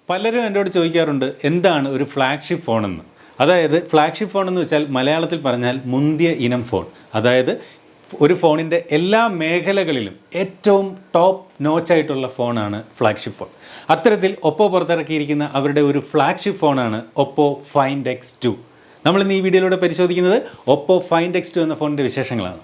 പലരും എന്നോട് ചോദിക്കാറുണ്ട് എന്താണ് ഒരു ഫ്ലാഗ്ഷിപ്പ് ഫോണെന്ന്. അതായത് ഫ്ലാഗ്ഷിപ്പ് ഫോൺ എന്ന് വെച്ചാൽ മലയാളത്തിൽ പറഞ്ഞാൽ മുന്തിയ ഇനം ഫോൺ. അതായത് ഒരു ഫോണിൻ്റെ എല്ലാ മേഖലകളിലും ഏറ്റവും ടോപ്പ് നോച്ചായിട്ടുള്ള ഫോണാണ് ഫ്ലാഗ്ഷിപ്പ് ഫോൺ. അത്തരത്തിൽ ഒപ്പോ പുറത്തിറക്കിയിരിക്കുന്ന അവരുടെ ഒരു ഫ്ലാഗ്ഷിപ്പ് ഫോണാണ് ഒപ്പോ ഫൈൻഡ് X2. നമ്മളിന്ന് ഈ വീഡിയോയിലൂടെ പരിശോധിക്കുന്നത് ഒപ്പോ ഫൈൻഡ് X2 എന്ന ഫോണിൻ്റെ വിശേഷങ്ങളാണ്.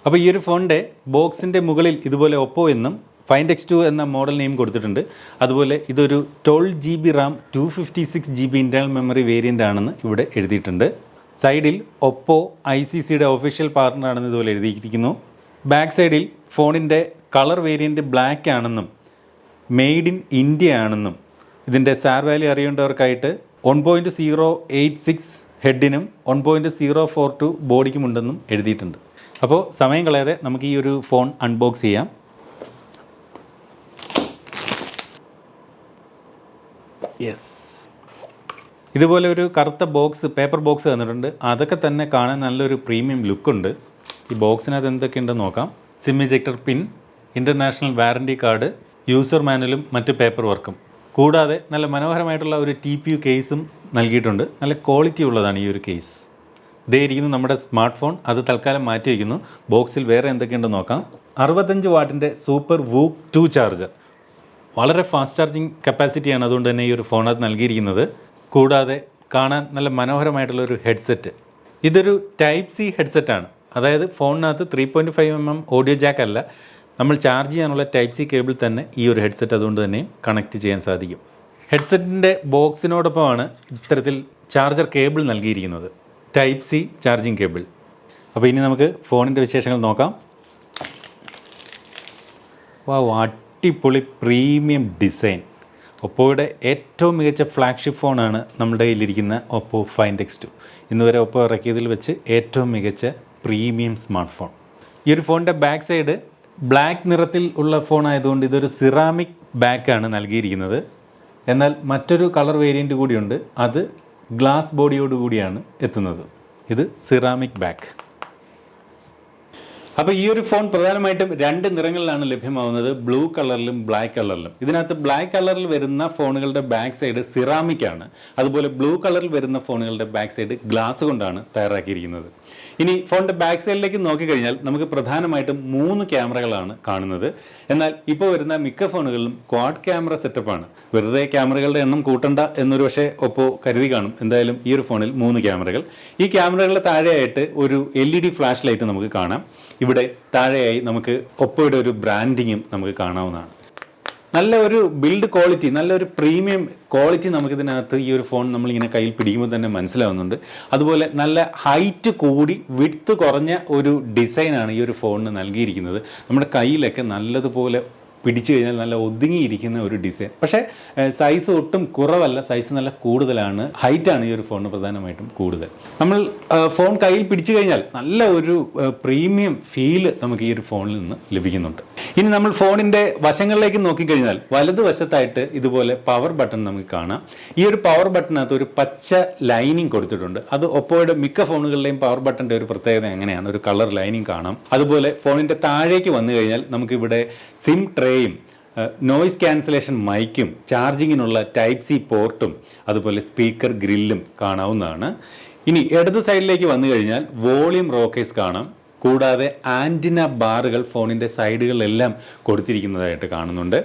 അപ്പോൾ ഈ ഒരു ഫോണിൻ്റെ ബോക്സിൻ്റെ മുകളിൽ ഇതുപോലെ ഒപ്പോ എന്നും ഫൈൻഡ് X2 എന്ന മോഡൽ നെയിം കൊടുത്തിട്ടുണ്ട്. അതുപോലെ ഇതൊരു 12GB Ram 256GB internal memory variant ആണെന്ന് ഇവിടെ എഴുതിയിട്ടുണ്ട്. സൈഡിൽ ഒപ്പോ ICCയുടെ ഒഫീഷ്യൽ പാർട്ണറാണെന്ന് ഇതുപോലെ എഴുതിയിരിക്കുന്നു. ബാക്ക് സൈഡിൽ ഫോണിൻ്റെ കളർ വേരിയൻറ്റ് ബ്ലാക്ക് ആണെന്നും മെയ്ഡ് ഇൻ ഇന്ത്യ ആണെന്നും ഇതിൻ്റെ സാർ വാല്യൂ അറിയേണ്ടവർക്കായിട്ട് 1.086 ഹെഡിനും 1.042 ബോഡിക്കുമുണ്ടെന്നും എഴുതിയിട്ടുണ്ട്. അപ്പോൾ സമയം കളയാതെ നമുക്ക് ഈ ഒരു ഫോൺ അൺബോക്സ് ചെയ്യാം. യെസ്, ഇതുപോലെ ഒരു കറുത്ത ബോക്സ്, പേപ്പർ ബോക്സ് തന്നിട്ടുണ്ട്. അതൊക്കെ തന്നെ കാണാൻ നല്ലൊരു പ്രീമിയം ലുക്കുണ്ട്. ഈ ബോക്സിനകത്ത് എന്തൊക്കെയുണ്ടെന്ന് നോക്കാം. സിം ഇജക്ടർ പിൻ, ഇൻ്റർനാഷണൽ വാറൻറ്റി കാർഡ്, യൂസർ മാനുവലും മറ്റ് പേപ്പർ വർക്കും, കൂടാതെ നല്ല മനോഹരമായിട്ടുള്ള ഒരു TPU കേസും നൽകിയിട്ടുണ്ട്. നല്ല ക്വാളിറ്റി ഉള്ളതാണ് ഈ ഒരു കേസ്. ഇതേ ഇരിക്കുന്നു നമ്മുടെ സ്മാർട്ട് ഫോൺ. അത് തൽക്കാലം മാറ്റി വയ്ക്കുന്നു. ബോക്സിൽ വേറെ എന്തൊക്കെയുണ്ടെന്ന് നോക്കാം. 65 വാട്ടിൻ്റെ സൂപ്പർ വൂക്ക് 2 ചാർജർ, വളരെ ഫാസ്റ്റ് ചാർജിങ് കപ്പാസിറ്റിയാണ് അതുകൊണ്ട് തന്നെ ഈ ഒരു ഫോണത് നൽകിയിരിക്കുന്നത്. കൂടാതെ കാണാൻ നല്ല മനോഹരമായിട്ടുള്ളൊരു ഹെഡ്സെറ്റ്. ഇതൊരു ടൈപ്പ് C ഹെഡ്സെറ്റാണ്. അതായത് ഫോണിനകത്ത് 3.5mm ഓഡിയോ ജാക്ക് അല്ല, നമ്മൾ ചാർജ് ചെയ്യാനുള്ള ടൈപ്പ് C കേബിൾ തന്നെ ഈ ഒരു ഹെഡ്സെറ്റ് അതുകൊണ്ട് തന്നെ കണക്ട് ചെയ്യാൻ സാധിക്കും. ഹെഡ്സെറ്റിൻ്റെ ബോക്സിനോടൊപ്പമാണ് ഇത്തരത്തിൽ ചാർജർ കേബിൾ നൽകിയിരിക്കുന്നത്, ടൈപ്പ് C ചാർജിങ് കേബിൾ. അപ്പോൾ ഇനി നമുക്ക് ഫോണിൻ്റെ വിശേഷങ്ങൾ നോക്കാം. അടിപൊളി പ്രീമിയം ഡിസൈൻ. ഒപ്പോയുടെ ഏറ്റവും മികച്ച ഫ്ലാഗ്ഷിപ്പ് ഫോണാണ് നമ്മുടെ കയ്യിലിരിക്കുന്ന ഒപ്പോ ഫൈൻഡ് X2. ഇന്നുവരെ ഒപ്പോ ഇറക്കിയതിൽ വെച്ച് ഏറ്റവും മികച്ച പ്രീമിയം സ്മാർട്ട് ഫോൺ. ഈ ഒരു ഫോണിൻ്റെ ബാക്ക് സൈഡ് ബ്ലാക്ക് നിറത്തിൽ ഉള്ള ഫോൺ ആയതുകൊണ്ട് ഇതൊരു സിറാമിക് ബാക്കാണ് നൽകിയിരിക്കുന്നത്. എന്നാൽ മറ്റൊരു കളർ വേരിയൻറ്റ് കൂടിയുണ്ട്, അത് ഗ്ലാസ് ബോഡിയോട് കൂടിയാണ് എത്തുന്നത്. ഇത് സിറാമിക് ബാക്ക്. അപ്പോൾ ഈ ഒരു ഫോൺ പ്രധാനമായിട്ടും 2 നിറങ്ങളിലാണ് ലഭ്യമാവുന്നത്, ബ്ലൂ കളറിലും ബ്ലാക്ക് കളറിലും. ഇതിനകത്ത് ബ്ലാക്ക് കളറിൽ വരുന്ന ഫോണുകളുടെ ബാക്ക് സൈഡ് സിറാമിക് ആണ്. അതുപോലെ ബ്ലൂ കളറിൽ വരുന്ന ഫോണുകളുടെ ബാക്ക് സൈഡ് ഗ്ലാസ് കൊണ്ടാണ് തയ്യാറാക്കിയിരിക്കുന്നത്. ഇനി ഫോണിൻ്റെ ബാക്ക് സൈഡിലേക്ക് നോക്കിക്കഴിഞ്ഞാൽ നമുക്ക് പ്രധാനമായിട്ടും 3 ക്യാമറകളാണ് കാണുന്നത്. എന്നാൽ ഇപ്പോൾ വരുന്ന മിക്ക ഫോണുകളിലും ക്വാഡ് ക്യാമറ സെറ്റപ്പാണ്. വെറുതെ ക്യാമറകളുടെ എണ്ണം കൂട്ടണ്ട എന്നൊരു പക്ഷേ ഒപ്പോ കരുതി കാണും. എന്തായാലും ഈ ഒരു ഫോണിൽ 3 ക്യാമറകൾ. ഈ ക്യാമറകളുടെ താഴെയായിട്ട് ഒരു LED ഫ്ലാഷ് ലൈറ്റ് നമുക്ക് കാണാം. ഇവിടെ താഴെയായി നമുക്ക് ഒപ്പോയുടെ ഒരു ബ്രാൻഡിങ്ങും നമുക്ക് കാണാവുന്നതാണ്. നല്ല ഒരു ബിൽഡ് ക്വാളിറ്റി, നല്ലൊരു പ്രീമിയം ക്വാളിറ്റി നമുക്കിതിനകത്ത് ഈ ഒരു ഫോൺ നമ്മളിങ്ങനെ കയ്യിൽ പിടിക്കുമ്പോൾ തന്നെ മനസ്സിലാവുന്നുണ്ട്. അതുപോലെ നല്ല ഹൈറ്റ് കൂടി വിഡ്ത്ത് കുറഞ്ഞ ഒരു ഡിസൈനാണ് ഈ ഒരു ഫോണിന് നൽകിയിരിക്കുന്നത്. നമ്മുടെ കയ്യിലൊക്കെ നല്ലതുപോലെ പിടിച്ചു കഴിഞ്ഞാൽ നല്ല ഒതുങ്ങിയിരിക്കുന്ന ഒരു ഡിസൈൻ. പക്ഷേ സൈസ് ഒട്ടും കുറവല്ല, സൈസ് നല്ല കൂടുതലാണ്. ഹൈറ്റാണ് ഈ ഒരു ഫോണിന് പ്രധാനമായിട്ടും കൂടുതൽ. നമ്മൾ ഫോൺ കയ്യിൽ പിടിച്ചു കഴിഞ്ഞാൽ നല്ല ഒരു പ്രീമിയം ഫീല് നമുക്ക് ഈ ഒരു ഫോണിൽ നിന്ന് ലഭിക്കുന്നുണ്ട്. ഇനി നമ്മൾ ഫോണിൻ്റെ വശങ്ങളിലേക്ക് നോക്കിക്കഴിഞ്ഞാൽ വലതുവശത്തായിട്ട് ഇതുപോലെ പവർ ബട്ടൺ നമുക്ക് കാണാം. ഈ ഒരു പവർ ബട്ടണിനകത്ത് ഒരു പച്ച ലൈനിങ് കൊടുത്തിട്ടുണ്ട്. അത് ഒപ്പോയുടെ മിക്ക ഫോണുകളിലെയും പവർ ബട്ടൻ്റെ ഒരു പ്രത്യേകത എങ്ങനെയാണ്, ഒരു കളർ ലൈനിങ് കാണാം. അതുപോലെ ഫോണിൻ്റെ താഴേക്ക് വന്നു കഴിഞ്ഞാൽ നമുക്കിവിടെ സിം ട്രേയും നോയിസ് ക്യാൻസലേഷൻ മൈക്കും ചാർജിങ്ങിനുള്ള ടൈപ്പ് C പോർട്ടും അതുപോലെ സ്പീക്കർ ഗ്രില്ലും കാണാവുന്നതാണ്. ഇനി ഇടത് സൈഡിലേക്ക് വന്നു കഴിഞ്ഞാൽ വോളിയം റോക്കേഴ്സ് കാണാം. കൂടാതെ ആൻറ്റിന ബാറുകൾ ഫോണിൻ്റെ സൈഡുകളിലെല്ലാം കൊടുത്തിരിക്കുന്നതായിട്ട് കാണുന്നുണ്ട്.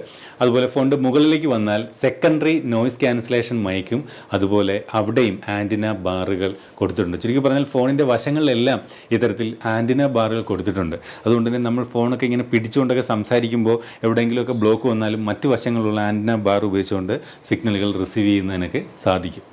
അതുപോലെ ഫോണിൻ്റെ മുകളിലേക്ക് വന്നാൽ സെക്കൻഡറി നോയിസ് ക്യാൻസലേഷൻ മൈക്കും അതുപോലെ അവിടെയും ആൻറ്റിന ബാറുകൾ കൊടുത്തിട്ടുണ്ട്. ചുരുക്കി പറഞ്ഞാൽ ഫോണിൻ്റെ വശങ്ങളിലെല്ലാം ഇത്തരത്തിൽ ആൻറ്റിന ബാറുകൾ കൊടുത്തിട്ടുണ്ട്. അതുകൊണ്ട് തന്നെ നമ്മൾ ഫോണൊക്കെ ഇങ്ങനെ പിടിച്ചുകൊണ്ടൊക്കെ സംസാരിക്കുമ്പോൾ എവിടെയെങ്കിലുമൊക്കെ ബ്ലോക്ക് വന്നാലും മറ്റ് വശങ്ങളിലുള്ള ആൻറ്റിന ബാർ ഉപയോഗിച്ചുകൊണ്ട് സിഗ്നലുകൾ റിസീവ് ചെയ്യുന്നതിനൊക്കെ സാധിക്കും.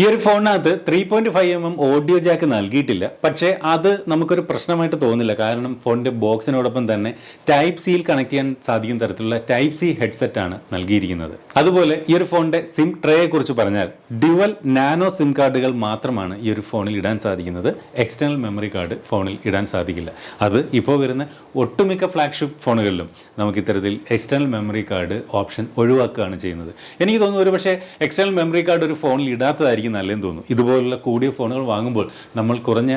ഈ ഒരു ഫോണിനകത്ത് 3.5mm ഓഡിയോ ജാക്ക് നൽകിയിട്ടില്ല. പക്ഷേ അത് നമുക്കൊരു പ്രശ്നമായിട്ട് തോന്നില്ല. കാരണം ഫോണിൻ്റെ ബോക്സിനോടൊപ്പം തന്നെ ടൈപ്പ് സിയിൽ കണക്ട് ചെയ്യാൻ സാധിക്കുന്ന തരത്തിലുള്ള ടൈപ്പ് സി ഹെഡ്സെറ്റാണ് നൽകിയിരിക്കുന്നത്. അതുപോലെ ഈ ഒരു ഫോണിൻ്റെ സിം ട്രേയെ കുറിച്ച് പറഞ്ഞാൽ ഡ്യുവൽ നാനോ സിം കാർഡുകൾ മാത്രമാണ് ഈ ഒരു ഫോണിൽ ഇടാൻ സാധിക്കുന്നത്. എക്സ്റ്റേണൽ മെമ്മറി കാർഡ് ഫോണിൽ ഇടാൻ സാധിക്കില്ല. അത് ഇപ്പോൾ വരുന്ന ഒട്ടുമിക്ക ഫ്ലാഗ്ഷിപ്പ് ഫോണുകളിലും നമുക്ക് ഇത്തരത്തിൽ എക്സ്റ്റേണൽ മെമ്മറി കാർഡ് ഓപ്ഷൻ ഒഴിവാക്കുകയാണ് ചെയ്യുന്നത്. എനിക്ക് തോന്നുന്നു ഒരു പക്ഷേ എക്സ്റ്റേണൽ മെമ്മറി കാർഡ് ഒരു ഫോണിൽ ഇടാത്തതായിരിക്കും നല്ലതെന്ന് തോന്നുന്നു. ഇതുപോലുള്ള കൂടിയ ഫോണുകൾ വാങ്ങുമ്പോൾ നമ്മൾ കുറഞ്ഞ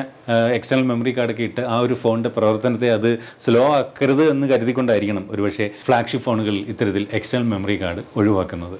എക്സ്റ്റേണൽ മെമ്മറി കാർഡൊക്കെ ഇട്ട് ആ ഒരു ഫോണിൻ്റെ പ്രവർത്തനത്തെ അത് സ്ലോ ആക്കരുത് എന്ന് കരുതിക്കൊണ്ടായിരിക്കണം ഒരുപക്ഷെ ഫ്ലാഗ്ഷിപ്പ് ഫോണുകളിൽ ഇത്തരത്തിൽ എക്സ്റ്റേണൽ മെമ്മറി കാർഡ് ഒഴിവാക്കുന്നത്.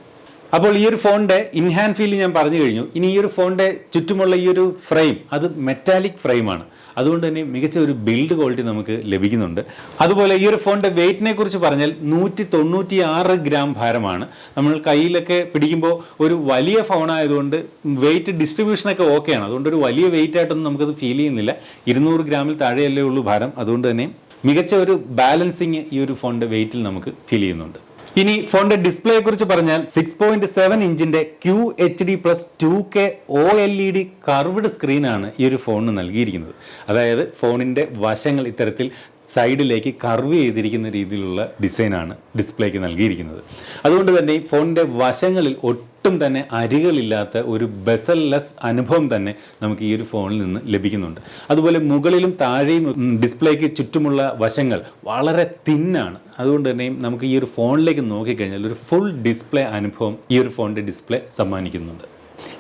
അപ്പോൾ ഈ ഒരു ഫോണിൻ്റെ ഇൻഹാൻഡ് ഫീൽ ഞാൻ പറഞ്ഞു കഴിഞ്ഞു. ഇനി ഈ ഒരു ഫോണിൻ്റെ ചുറ്റുമുള്ള ഈ ഒരു ഫ്രെയിം അത് മെറ്റാലിക് ഫ്രെയിമാണ്. അതുകൊണ്ട് തന്നെ മികച്ച ഒരു ബിൽഡ് ക്വാളിറ്റി നമുക്ക് ലഭിക്കുന്നുണ്ട്. അതുപോലെ ഈ ഒരു ഫോണിൻ്റെ വെയ്റ്റിനെ കുറിച്ച് പറഞ്ഞാൽ 196 ഗ്രാം ഭാരമാണ്. നമ്മൾ കയ്യിലൊക്കെ പിടിക്കുമ്പോൾ ഒരു വലിയ ഫോണായതുകൊണ്ട് വെയിറ്റ് ഡിസ്ട്രിബ്യൂഷനൊക്കെ ഓക്കെയാണ്. അതുകൊണ്ട് ഒരു വലിയ വെയിറ്റ് ആയിട്ടൊന്നും നമുക്കത് ഫീൽ ചെയ്യുന്നില്ല. 200 ഗ്രാമിൽ താഴെയല്ലേ ഉള്ളൂ ഭാരം. അതുകൊണ്ട് തന്നെ മികച്ച ഒരു ബാലൻസിങ് ഈ ഒരു ഫോണിൻ്റെ വെയിറ്റിൽ നമുക്ക് ഫീൽ ചെയ്യുന്നുണ്ട്. ഇനി ഫോണിന്റെ ഡിസ്പ്ലേയെ കുറിച്ച് പറഞ്ഞാൽ 6.7 ഇഞ്ചിന്റെ QHD+2K OLED കർവ്ഡ് സ്ക്രീനാണ് ഈ ഒരു ഫോണിന് നൽകിയിരിക്കുന്നത്. അതായത് ഫോണിന്റെ വശങ്ങൾ ഇത്തരത്തിൽ സൈഡിലേക്ക് കർവ് ചെയ്തിരിക്കുന്ന രീതിയിലുള്ള ഡിസൈനാണ് ഡിസ്പ്ലേക്ക് നൽകിയിരിക്കുന്നത്. അതുകൊണ്ട് തന്നെ ഈ ഫോണിൻ്റെ വശങ്ങളിൽ ഒട്ടും തന്നെ അരികളില്ലാത്ത ഒരു ബെസൽലെസ് അനുഭവം തന്നെ നമുക്ക് ഈ ഒരു ഫോണിൽ നിന്ന് ലഭിക്കുന്നുണ്ട്. അതുപോലെ മുകളിലും താഴെയും ഡിസ്പ്ലേക്ക് ചുറ്റുമുള്ള വശങ്ങൾ വളരെ തിന്നാണ്. അതുകൊണ്ട് തന്നെ നമുക്ക് ഈ ഒരു ഫോണിലേക്ക് നോക്കിക്കഴിഞ്ഞാൽ ഒരു ഫുൾ ഡിസ്പ്ലേ അനുഭവം ഈ ഒരു ഫോണിൻ്റെ ഡിസ്പ്ലേ സമ്മാനിക്കുന്നുണ്ട്.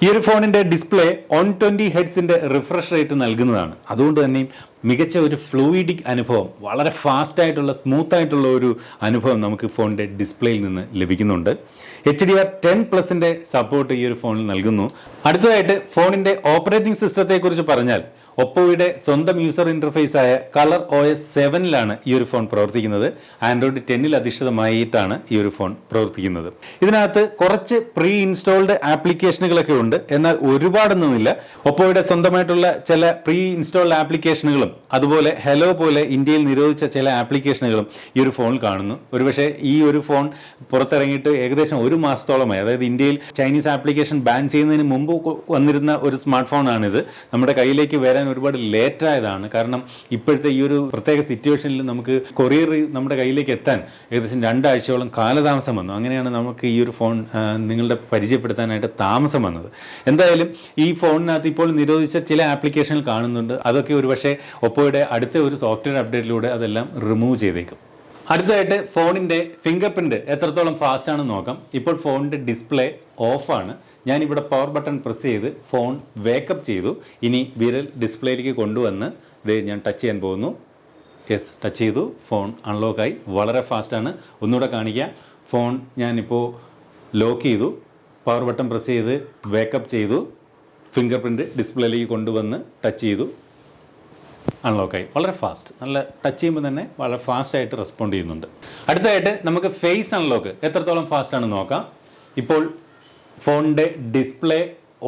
ഈ ഒരു ഫോണിൻ്റെ ഡിസ്പ്ലേ 120 ഹെർട്സിൻ്റെ റിഫ്രഷ് റേറ്റ് നൽകുന്നതാണ്. അതുകൊണ്ട് തന്നെ മികച്ച ഒരു ഫ്ലൂയിഡിക് അനുഭവം, വളരെ ഫാസ്റ്റായിട്ടുള്ള സ്മൂത്തായിട്ടുള്ള ഒരു അനുഭവം നമുക്ക് ഫോണിൻ്റെ ഡിസ്പ്ലേയിൽ നിന്ന് ലഭിക്കുന്നുണ്ട്. HDR10+ൻ്റെ സപ്പോർട്ട് ഈ ഒരു ഫോണിൽ നൽകുന്നു. അടുത്തതായിട്ട് ഫോണിൻ്റെ ഓപ്പറേറ്റിംഗ് സിസ്റ്റത്തെക്കുറിച്ച് പറഞ്ഞാൽ ഒപ്പോയുടെ സ്വന്തം യൂസർ ഇൻ്റർഫേസ് ആയ കളർ OS 7ലാണ് ഈ ഒരു ഫോൺ പ്രവർത്തിക്കുന്നത്. ആൻഡ്രോയിഡ് 10ൽ അധിഷ്ഠിതമായിട്ടാണ് ഈ ഒരു ഫോൺ പ്രവർത്തിക്കുന്നത്. ഇതിനകത്ത് കുറച്ച് പ്രീ ഇൻസ്റ്റാൾഡ് ആപ്ലിക്കേഷനുകളൊക്കെ ഉണ്ട്, എന്നാൽ ഒരുപാടൊന്നുമില്ല. ഒപ്പോയുടെ സ്വന്തമായിട്ടുള്ള ചില പ്രീ ഇൻസ്റ്റാൾഡ് ആപ്ലിക്കേഷനുകളും അതുപോലെ ഹെലോ പോലെ ഇന്ത്യയിൽ നിരോധിച്ച ചില ആപ്ലിക്കേഷനുകളും ഈ ഒരു ഫോണിൽ കാണുന്നു. ഒരുപക്ഷെ ഈ ഒരു ഫോൺ പുറത്തിറങ്ങിയിട്ട് ഏകദേശം ഒരു മാസത്തോളമായി. അതായത് ഇന്ത്യയിൽ ചൈനീസ് ആപ്ലിക്കേഷൻ ബാൻ ചെയ്യുന്നതിന് മുമ്പ് വന്നിരുന്ന ഒരു സ്മാർട്ട് ഫോണാണിത്. നമ്മുടെ കയ്യിലേക്ക് വരാൻ ഒരുപാട് ലേറ്റായതാണ്. കാരണം ഇപ്പോഴത്തെ ഈ ഒരു പ്രത്യേക സിറ്റുവേഷനിൽ നമുക്ക് കൊറിയർ നമ്മുടെ കയ്യിലേക്ക് എത്താൻ ഏകദേശം 2 ആഴ്ചയോളം കാലതാമസം വന്നു. അങ്ങനെയാണ് നമുക്ക് ഈ ഒരു ഫോൺ നിങ്ങളുടെ പരിചയപ്പെടുത്താനായിട്ട് താമസം വന്നത്. എന്തായാലും ഈ ഫോണിനകത്ത് ഇപ്പോൾ നിരോധിച്ച ചില ആപ്ലിക്കേഷനുകൾ കാണുന്നുണ്ട്. അതൊക്കെ ഒരുപക്ഷെ ഒപ്പോയുടെ അടുത്ത ഒരു സോഫ്റ്റ്വെയർ അപ്ഡേറ്റിലൂടെ അതെല്ലാം റിമൂവ് ചെയ്തേക്കും. അടുത്തതായിട്ട് ഫോണിൻ്റെ ഫിംഗർ പ്രിൻറ്റ് എത്രത്തോളം ഫാസ്റ്റ് ആണെന്ന് നോക്കാം. ഇപ്പോൾ ഫോണിൻ്റെ ഡിസ്പ്ലേ ഓഫാണ്. ഞാനിവിടെ പവർ ബട്ടൺ പ്രസ് ചെയ്ത് ഫോൺ വേക്കപ്പ് ചെയ്തു. ഇനി വിരൽ ഡിസ്പ്ലേയിലേക്ക് കൊണ്ടുവന്ന് ഞാൻ ടച്ച് ചെയ്യാൻ പോകുന്നു. യെസ്, ടച്ച് ചെയ്തു. ഫോൺ അൺലോക്കായി. വളരെ ഫാസ്റ്റാണ്. ഒന്നുകൂടെ കാണിക്കാം. ഫോൺ ഞാനിപ്പോൾ ലോക്ക് ചെയ്തു. പവർ ബട്ടൺ പ്രസ് ചെയ്ത് വേക്കപ്പ് ചെയ്തു. ഫിംഗർ പ്രിൻറ്റ് ഡിസ്പ്ലേയിലേക്ക് കൊണ്ടുവന്ന് ടച്ച് ചെയ്തു. അൺലോക്കായി. വളരെ ഫാസ്റ്റ്. നല്ല ടച്ച് ചെയ്യുമ്പോൾ തന്നെ വളരെ ഫാസ്റ്റായിട്ട് റെസ്പോണ്ട് ചെയ്യുന്നുണ്ട്. അടുത്തതായിട്ട് നമുക്ക് ഫേസ് അൺലോക്ക് എത്രത്തോളം ഫാസ്റ്റാണെന്ന് നോക്കാം. ഇപ്പോൾ ഫോണിൻ്റെ ഡിസ്പ്ലേ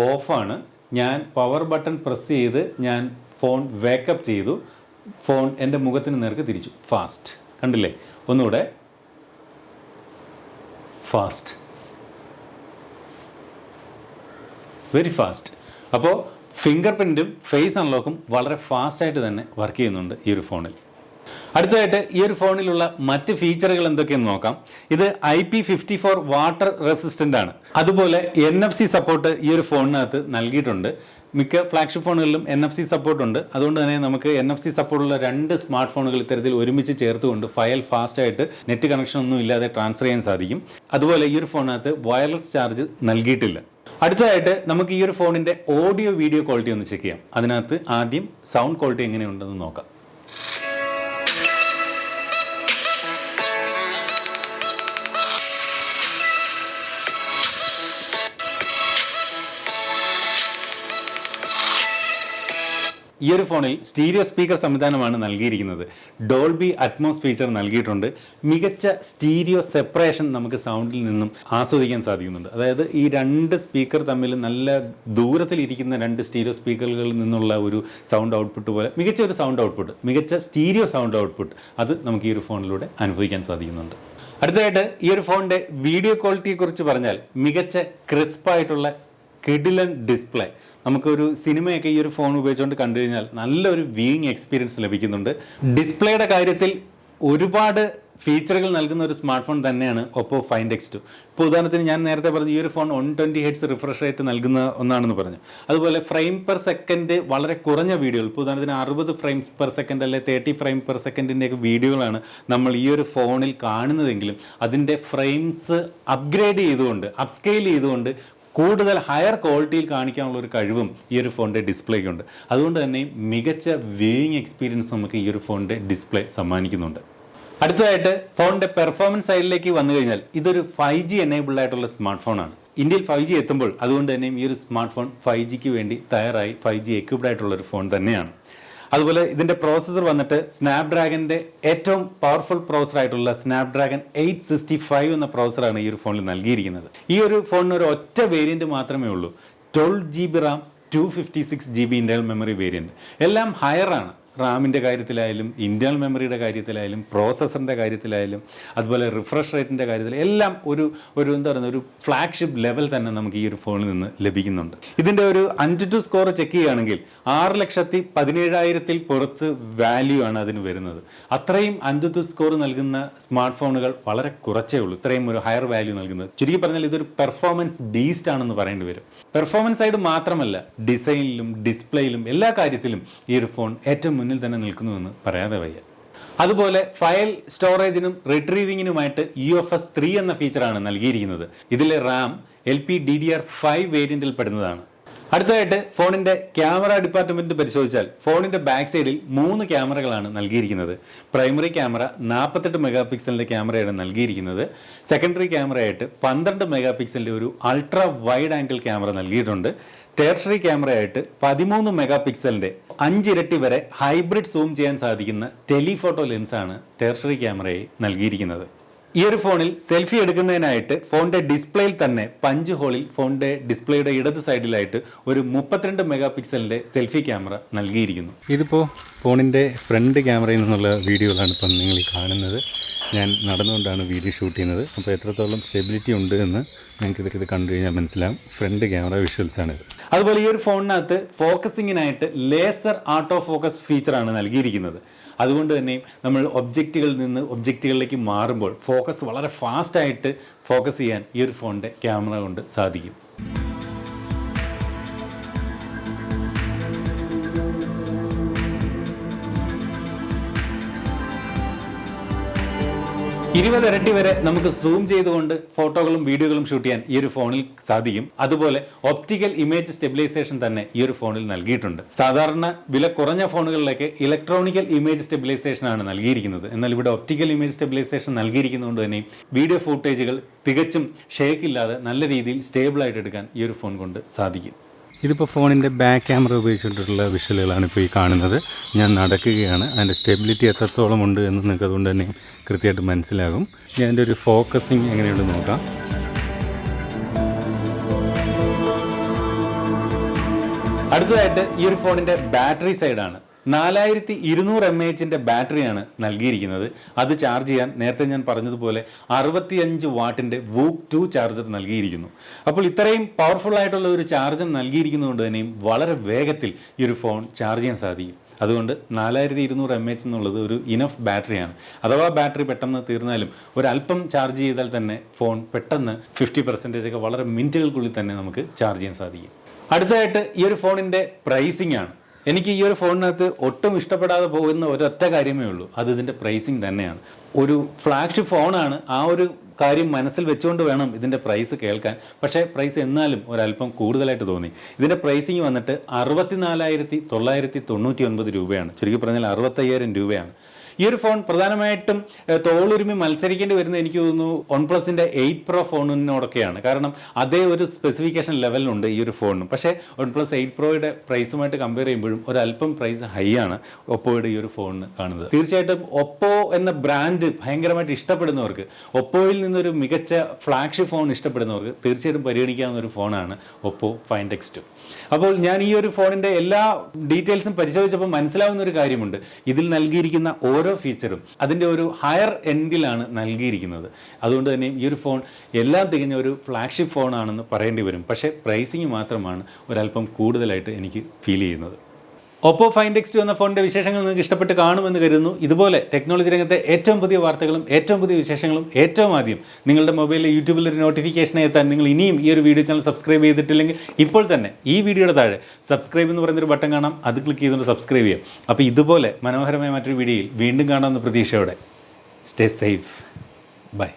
ഓഫാണ്. ഞാൻ പവർ ബട്ടൺ പ്രസ് ചെയ്ത് ഞാൻ ഫോൺ വേക്കപ്പ് ചെയ്തു. ഫോൺ എൻ്റെ മുഖത്തിന് നേർക്ക് തിരിച്ചു. ഫാസ്റ്റ്. കണ്ടില്ലേ? ഒന്നുകൂടെ. ഫാസ്റ്റ്. Very fast. അപ്പോൾ ഫിംഗർ പ്രിൻറ്റും ഫേസ് അൺലോക്കും വളരെ ഫാസ്റ്റായിട്ട് തന്നെ വർക്ക് ചെയ്യുന്നുണ്ട് ഈ ഒരു ഫോണിൽ. അടുത്തതായിട്ട് ഈ ഒരു ഫോണിലുള്ള മറ്റ് ഫീച്ചറുകൾ എന്തൊക്കെയെന്ന് നോക്കാം. ഇത് IP54 വാട്ടർ റെസിസ്റ്റൻ്റ് ആണ്. അതുപോലെ NFC സപ്പോർട്ട് ഈ ഒരു ഫോണിനകത്ത് നൽകിയിട്ടുണ്ട്. മിക്ക ഫ്ലാഗ്ഷിപ്പ് ഫോണുകളിലും NFC സപ്പോർട്ടുണ്ട്. അതുകൊണ്ട് തന്നെ നമുക്ക് NFC സപ്പോർട്ടുള്ള 2 സ്മാർട്ട് ഫോണുകൾ ഇത്തരത്തിൽ ഒരുമിച്ച് ചേർത്തുകൊണ്ട് ഫയൽ ഫാസ്റ്റായിട്ട് നെറ്റ് കണക്ഷൻ ഒന്നും ഇല്ലാതെ ട്രാൻസ്ഫർ ചെയ്യാൻ സാധിക്കും. അതുപോലെ ഈ ഒരു ഫോണിനകത്ത് വയർലെസ് ചാർജ് നൽകിയിട്ടില്ല. അടുത്തതായിട്ട് നമുക്ക് ഈ ഒരു ഫോണിൻ്റെ ഓഡിയോ വീഡിയോ ക്വാളിറ്റി ഒന്ന് ചെക്ക് ചെയ്യാം. അതിനകത്ത് ആദ്യം സൗണ്ട് ക്വാളിറ്റി എങ്ങനെയുണ്ടെന്ന് നോക്കാം. ഈ ഒരു ഫോണിൽ സ്റ്റീരിയോ സ്പീക്കർ സംവിധാനമാണ് നൽകിയിരിക്കുന്നത്. ഡോൾബി അറ്റ്മോസ് ഫീച്ചർ നൽകിയിട്ടുണ്ട്. മികച്ച സ്റ്റീരിയോ സെപ്പറേഷൻ നമുക്ക് സൗണ്ടിൽ നിന്നും ആസ്വദിക്കാൻ സാധിക്കുന്നുണ്ട്. അതായത് ഈ 2 സ്പീക്കർ തമ്മിൽ നല്ല ദൂരത്തിലിരിക്കുന്ന 2 സ്റ്റീരിയോ സ്പീക്കറുകളിൽ നിന്നുള്ള ഒരു സൗണ്ട് ഔട്ട്പുട്ട് പോലെ മികച്ച ഒരു സൗണ്ട് ഔട്ട്പുട്ട്, മികച്ച സ്റ്റീരിയോ സൗണ്ട് ഔട്ട്പുട്ട് അത് നമുക്ക് ഈ ഒരു ഫോണിലൂടെ അനുഭവിക്കാൻ സാധിക്കുന്നുണ്ട്. അടുത്തതായിട്ട് ഈ ഒരു ഫോണിൻ്റെ വീഡിയോ ക്വാളിറ്റിയെക്കുറിച്ച് പറഞ്ഞാൽ മികച്ച ക്രിസ്പായിട്ടുള്ള കിടിലൻ ഡിസ്പ്ലേ. നമുക്കൊരു സിനിമയൊക്കെ ഈ ഒരു ഫോൺ ഉപയോഗിച്ചുകൊണ്ട് കണ്ടു കഴിഞ്ഞാൽ നല്ലൊരു വ്യൂയിങ് എക്സ്പീരിയൻസ് ലഭിക്കുന്നുണ്ട്. ഡിസ്പ്ലേയുടെ കാര്യത്തിൽ ഒരുപാട് ഫീച്ചറുകൾ നൽകുന്ന ഒരു സ്മാർട്ട് ഫോൺ തന്നെയാണ് ഒപ്പോ ഫൈൻഡ് X2. ഇപ്പോൾ ഉദാഹരണത്തിന് ഞാൻ നേരത്തെ പറഞ്ഞു ഈ ഒരു ഫോൺ 120 Hz റിഫ്രഷ് റേറ്റ് നൽകുന്ന ഒന്നാണെന്ന് പറഞ്ഞു. അതുപോലെ ഫ്രെയിം പെർ സെക്കൻഡ് വളരെ കുറഞ്ഞ വീഡിയോകൾ, ഇപ്പോൾ ഉദാഹരണത്തിന് 60 ഫ്രെയിംസ് പെർ സെക്കൻഡ് അല്ലെ 30 ഫ്രെയിം പെർ സെക്കൻഡിൻ്റെയൊക്കെ വീഡിയോകളാണ് നമ്മൾ ഈ ഒരു ഫോണിൽ കാണുന്നതെങ്കിലും അതിൻ്റെ ഫ്രെയിംസ് അപ്ഗ്രേഡ് ചെയ്തുകൊണ്ട് അപ്സ്കെയിൽ ചെയ്തുകൊണ്ട് കൂടുതൽ ഹയർ ക്വാളിറ്റിയിൽ കാണിക്കാനുള്ള ഒരു കഴിവും ഈ ഒരു ഫോണിൻ്റെ ഡിസ്പ്ലേക്കുണ്ട്. അതുകൊണ്ട് തന്നെ മികച്ച വ്യൂയിങ് എക്സ്പീരിയൻസ് നമുക്ക് ഈ ഒരു ഫോണിൻ്റെ ഡിസ്പ്ലേ സമ്മാനിക്കുന്നുണ്ട്. അടുത്തതായിട്ട് ഫോണിൻ്റെ പെർഫോമൻസ് സൈഡിലേക്ക് വന്നു കഴിഞ്ഞാൽ ഇതൊരു 5G എനേബിൾഡ് ആയിട്ടുള്ള സ്മാർട്ട് ഫോണാണ്. ഇന്ത്യയിൽ 5G എത്തുമ്പോൾ അതുകൊണ്ട് തന്നെയും ഈ ഒരു സ്മാർട്ട് ഫോൺ 5Gക്ക് വേണ്ടി തയ്യാറായി 5G എക്വിപ്ഡ് ആയിട്ടുള്ള ഒരു ഫോൺ തന്നെയാണ്. അതുപോലെ ഇതിൻ്റെ പ്രോസസ്സർ വന്നിട്ട് സ്നാപ്ഡ്രാഗൻ്റെ ഏറ്റവും പവർഫുൾ പ്രോസസ്സർ ആയിട്ടുള്ള സ്നാപ്ഡ്രാഗൺ 865 എന്ന പ്രോസസ്സറാണ് ഈ ഒരു ഫോണിൽ നൽകിയിരിക്കുന്നത്. ഈ ഒരു ഫോണിന് ഒരു ഒറ്റ വേരിയൻറ്റ് മാത്രമേ ഉള്ളൂ, 12 GB Ram 256 GB internal memory variant. എല്ലാം ഹയറാണ്. റാമിൻ്റെ കാര്യത്തിലായാലും ഇൻറ്റേർണൽ മെമ്മറിയുടെ കാര്യത്തിലായാലും പ്രോസസ്സറിൻ്റെ കാര്യത്തിലായാലും അതുപോലെ റിഫ്രഷ് റേറ്റിൻ്റെ കാര്യത്തിൽ എല്ലാം ഒരു എന്താ പറയുക ഒരു ഫ്ലാഗ്ഷിപ്പ് ലെവൽ തന്നെ നമുക്ക് ഈ ഒരു ഫോണിൽ നിന്ന് ലഭിക്കുന്നുണ്ട്. ഇതിൻ്റെ ഒരു AnTuTu സ്കോർ ചെക്ക് ചെയ്യുകയാണെങ്കിൽ 6,17,000 പുറത്ത് വാല്യൂ ആണ് അതിന് വരുന്നത്. അത്രയും AnTuTu സ്കോർ നൽകുന്ന സ്മാർട്ട് ഫോണുകൾ വളരെ കുറച്ചേ ഉള്ളൂ ഇത്രയും ഒരു ഹയർ വാല്യൂ നൽകുന്നത്. ചുരുക്കി പറഞ്ഞാൽ ഇതൊരു പെർഫോമൻസ് ബീസ്റ്റ് ആണെന്ന് പറയേണ്ടി വരും. പെർഫോമൻസ് സൈഡ് മാത്രമല്ല, ഡിസൈനിലും ഡിസ്പ്ലേയിലും എല്ലാ കാര്യത്തിലും ഈ ഒരു ഫോൺ ഏറ്റവും മുന്നിൽ തന്നെ നിൽക്കുന്നുവെന്ന് പറയാതെ വയ്യ. അതുപോലെ ഫയൽ സ്റ്റോറേജിനും റിട്രീവിങ്ങിനുമായിട്ട് UFS 3 എന്ന ഫീച്ചറാണ് നൽകിയിരിക്കുന്നത്. ഇതിലെ റാം LPDDR5 വേരിയന്റിൽ പെടുന്നതാണ്. അടുത്തതായിട്ട് ഫോണിൻ്റെ ക്യാമറ ഡിപ്പാർട്ട്മെൻറ്റ് പരിശോധിച്ചാൽ ഫോണിൻ്റെ ബാക്ക് സൈഡിൽ 3 ക്യാമറകളാണ് നൽകിയിരിക്കുന്നത്. പ്രൈമറി ക്യാമറ 48 മെഗാ പിക്സലിൻ്റെ ക്യാമറയാണ് നൽകിയിരിക്കുന്നത്. സെക്കൻഡറി ക്യാമറയായിട്ട് 12 മെഗാ പിക്സലിൻ്റെ ഒരു അൾട്രാ വൈഡ് ആംഗിൾ ക്യാമറ നൽകിയിട്ടുണ്ട്. ടേർഷറി ക്യാമറയായിട്ട് 13 മെഗാ പിക്സലിൻ്റെ 5 ഇരട്ടി വരെ ഹൈബ്രിഡ് സൂം ചെയ്യാൻ സാധിക്കുന്ന ടെലിഫോട്ടോ ലെൻസാണ് ടേർഷറി ക്യാമറയെ നൽകിയിരിക്കുന്നത്. ഈ ഒരു ഫോണിൽ സെൽഫി എടുക്കുന്നതിനായിട്ട് ഫോണിൻ്റെ ഡിസ്പ്ലേയിൽ തന്നെ പഞ്ച് ഹോളിൽ ഫോണിൻ്റെ ഡിസ്പ്ലേയുടെ ഇടത് സൈഡിലായിട്ട് ഒരു 32 മെഗാ പിക്സലിൻ്റെ സെൽഫി ക്യാമറ നൽകിയിരിക്കുന്നു. ഇതിപ്പോൾ ഫോണിൻ്റെ ഫ്രണ്ട് ക്യാമറയിൽ നിന്നുള്ള വീഡിയോകളാണ് ഇപ്പം നിങ്ങൾ ഈ കാണുന്നത്. ഞാൻ നടന്നുകൊണ്ടാണ് വീഡിയോ ഷൂട്ട് ചെയ്യുന്നത്. അപ്പോൾ എത്രത്തോളം സ്റ്റെബിലിറ്റി ഉണ്ട് എന്ന് ഞങ്ങൾക്ക് ഇത് കണ്ടു കഴിഞ്ഞാൽ മനസ്സിലാവും. ഫ്രണ്ട് ക്യാമറ വിഷ്വൽസാണിത്. അതുപോലെ ഈ ഒരു ഫോണിനകത്ത് ഫോക്കസിങ്ങിനായിട്ട് ലേസർ ആട്ടോ ഫോക്കസ് ഫീച്ചറാണ് നൽകിയിരിക്കുന്നത്. അതുകൊണ്ട് തന്നെ നമ്മൾ ഒബ്ജക്റ്റുകളിൽ നിന്ന് ഒബ്ജക്റ്റുകളിലേക്ക് മാറുമ്പോൾ ഫോക്കസ് വളരെ ഫാസ്റ്റായിട്ട് ഫോക്കസ് ചെയ്യാൻ ഈ ഒരു ഫോണിൻ്റെ ക്യാമറ കൊണ്ട് സാധിക്കും. ഇരുപത് ഇരട്ടി വരെ നമുക്ക് സൂം ചെയ്തുകൊണ്ട് ഫോട്ടോകളും വീഡിയോകളും ഷൂട്ട് ചെയ്യാൻ ഈ ഒരു ഫോണിൽ സാധിക്കും. അതുപോലെ ഒപ്റ്റിക്കൽ ഇമേജ് സ്റ്റെബിലൈസേഷൻ തന്നെ ഈ ഒരു ഫോണിൽ നൽകിയിട്ടുണ്ട്. സാധാരണ വില കുറഞ്ഞ ഫോണുകളിലേക്ക് ഇലക്ട്രോണിക്കൽ ഇമേജ് സ്റ്റെബിലൈസേഷൻ ആണ് നൽകിയിരിക്കുന്നത്. എന്നാൽ ഇവിടെ ഒപ്റ്റിക്കൽ ഇമേജ് സ്റ്റെബിലൈസേഷൻ നൽകിയിരിക്കുന്നതുകൊണ്ട് തന്നെ വീഡിയോ ഫൂട്ടേജുകൾ തികച്ചും ഷേക്കില്ലാതെ നല്ല രീതിയിൽ സ്റ്റേബിളായിട്ട് എടുക്കാൻ ഈ ഒരു ഫോൺ കൊണ്ട് സാധിക്കും. ഇതിപ്പോൾ ഫോണിൻ്റെ ബാക്ക് ക്യാമറ ഉപയോഗിച്ചിട്ടുള്ള വിഷ്വലുകളാണ് ഇപ്പോൾ ഈ കാണുന്നത്. ഞാൻ നടക്കുകയാണ്. അതിൻ്റെ സ്റ്റെബിലിറ്റി എത്രത്തോളം ഉണ്ട് എന്ന് നിങ്ങൾക്ക് അതുകൊണ്ട് തന്നെ കൃത്യമായിട്ട് മനസ്സിലാകും. ഞാൻ അതിൻ്റെ ഒരു ഫോക്കസിങ് എങ്ങനെയുണ്ടെന്ന് നോക്കാം. അടുത്തതായിട്ട് ഈ ഒരു ഫോണിൻ്റെ ബാറ്ററി സൈഡാണ്. 4200 mAh ബാറ്ററിയാണ് നൽകിയിരിക്കുന്നത്. അത് ചാർജ് ചെയ്യാൻ നേരത്തെ ഞാൻ പറഞ്ഞതുപോലെ 65 വാട്ടിൻ്റെ വൂക്ക് 2 ചാർജർ നൽകിയിരിക്കുന്നു. അപ്പോൾ ഇത്രയും പവർഫുൾ ആയിട്ടുള്ള ഒരു ചാർജർ നൽകിയിരിക്കുന്നതുകൊണ്ട് തന്നെയും വളരെ വേഗത്തിൽ ഈ ഒരു ഫോൺ ചാർജ് ചെയ്യാൻ സാധിക്കും. അതുകൊണ്ട് 4200 mAh എന്നുള്ളത് ഒരു ഇനഫ് ബാറ്ററിയാണ്. അഥവാ ബാറ്ററി പെട്ടെന്ന് തീർന്നാലും ഒരല്പം ചാർജ് ചെയ്താൽ തന്നെ ഫോൺ പെട്ടെന്ന് 50% ഒക്കെ വളരെ മിനിറ്റുകൾക്കുള്ളിൽ തന്നെ നമുക്ക് ചാർജ് ചെയ്യാൻ സാധിക്കും. അടുത്തതായിട്ട് ഈ ഒരു ഫോണിൻ്റെ പ്രൈസിംഗ് ആണ്. എനിക്ക് ഈ ഒരു ഫോണിനകത്ത് ഒട്ടും ഇഷ്ടപ്പെടാതെ പോകുന്ന ഒരൊറ്റ കാര്യമേ ഉള്ളൂ, അത് ഇതിൻ്റെ പ്രൈസിങ് തന്നെയാണ്. ഒരു ഫ്ലാഗ്ഷിപ്പ് ഫോണാണ്, ആ ഒരു കാര്യം മനസ്സിൽ വെച്ചുകൊണ്ട് വേണം ഇതിൻ്റെ പ്രൈസ് കേൾക്കാൻ. പക്ഷേ പ്രൈസ് എന്നാലും ഒരല്പം കൂടുതലായിട്ട് തോന്നി. ഇതിൻ്റെ പ്രൈസിങ് വന്നിട്ട് 64,999 രൂപയാണ്. ചുരുക്കി പറഞ്ഞാൽ 65,000 രൂപയാണ്. ഈ ഒരു ഫോൺ പ്രധാനമായിട്ടും തോളുരുമി മത്സരിക്കേണ്ടി വരുന്നത് എനിക്ക് തോന്നുന്നു OnePlusന്റെ 8 Pro ഫോണിനോടൊക്കെയാണ്. കാരണം അതേ ഒരു സ്പെസിഫിക്കേഷൻ ലെവലിലുണ്ട് ഈ ഒരു ഫോണിന്. പക്ഷേ OnePlus 8 Proയുടെ പ്രൈസുമായിട്ട് കമ്പയർ ചെയ്യുമ്പോഴും ഒരല്പം പ്രൈസ് ഹൈ ആണ് ഒപ്പോയുടെ ഈ ഒരു ഫോണിന് കാണുന്നത്. തീർച്ചയായിട്ടും ഒപ്പോ എന്ന ബ്രാൻഡ് ഭയങ്കരമായിട്ട് ഇഷ്ടപ്പെടുന്നവർക്ക്, ഒപ്പോയിൽ നിന്നൊരു മികച്ച ഫ്ലാഗ്ഷിപ്പ് ഫോൺ ഇഷ്ടപ്പെടുന്നവർക്ക് തീർച്ചയായിട്ടും പരിഗണിക്കാവുന്ന ഒരു ഫോണാണ് ഒപ്പോ ഫൈൻഡ് X2. അപ്പോൾ ഞാൻ ഈ ഒരു ഫോണിൻ്റെ എല്ലാ ഡീറ്റെയിൽസും പരിശോധിച്ചപ്പോൾ മനസ്സിലാവുന്ന ഒരു കാര്യമുണ്ട്. ഇതിൽ നൽകിയിരിക്കുന്ന ഓരോ ഓരോ ഫീച്ചറും അതിൻ്റെ ഒരു ഹയർ എൻഡിലാണ് നൽകിയിരിക്കുന്നത്. അതുകൊണ്ട് തന്നെ ഈ ഒരു ഫോൺ എല്ലാം തികഞ്ഞ ഒരു ഫ്ലാഗ്ഷിപ്പ് ഫോണാണെന്ന് പറയേണ്ടി വരും. പക്ഷേ പ്രൈസിങ് മാത്രമാണ് ഒരല്പം കൂടുതലായിട്ട് എനിക്ക് ഫീൽ ചെയ്യുന്നത്. Oppo Find X2 എന്ന ഫോണിൻ്റെ വിശേഷങ്ങൾ നിങ്ങൾക്ക് ഇഷ്ടപ്പെട്ട് കാണുമെന്ന് കരുതുന്നു. ഇതുപോലെ ടെക്നോളജി രംഗത്തെ ഏറ്റവും പുതിയ വാർത്തകളും ഏറ്റവും പുതിയ വിശേഷങ്ങളും ഏറ്റവും ആദ്യം നിങ്ങളുടെ മൊബൈലിൽ യൂട്യൂബിൽ ഒരു നോട്ടിഫിക്കേഷൻ എത്താൻ നിങ്ങൾ ഇനിയും ഈ ഒരു വീഡിയോ ചാനൽ സബ്സ്ക്രൈബ് ചെയ്തിട്ടില്ലെങ്കിൽ ഇപ്പോൾ തന്നെ ഈ വീഡിയോയുടെ താഴെ സബ്സ്ക്രൈബ് എന്ന് പറയുന്നൊരു ബട്ടൺ കാണാം. അത് ക്ലിക്ക് ചെയ്തുകൊണ്ട് സബ്സ്ക്രൈബ് ചെയ്യാം. അപ്പോൾ ഇതുപോലെ മനോഹരമായ മറ്റൊരു വീഡിയോയിൽ വീണ്ടും കാണാമെന്ന പ്രതീക്ഷയോടെ സ്റ്റേ സേഫ്. ബൈ.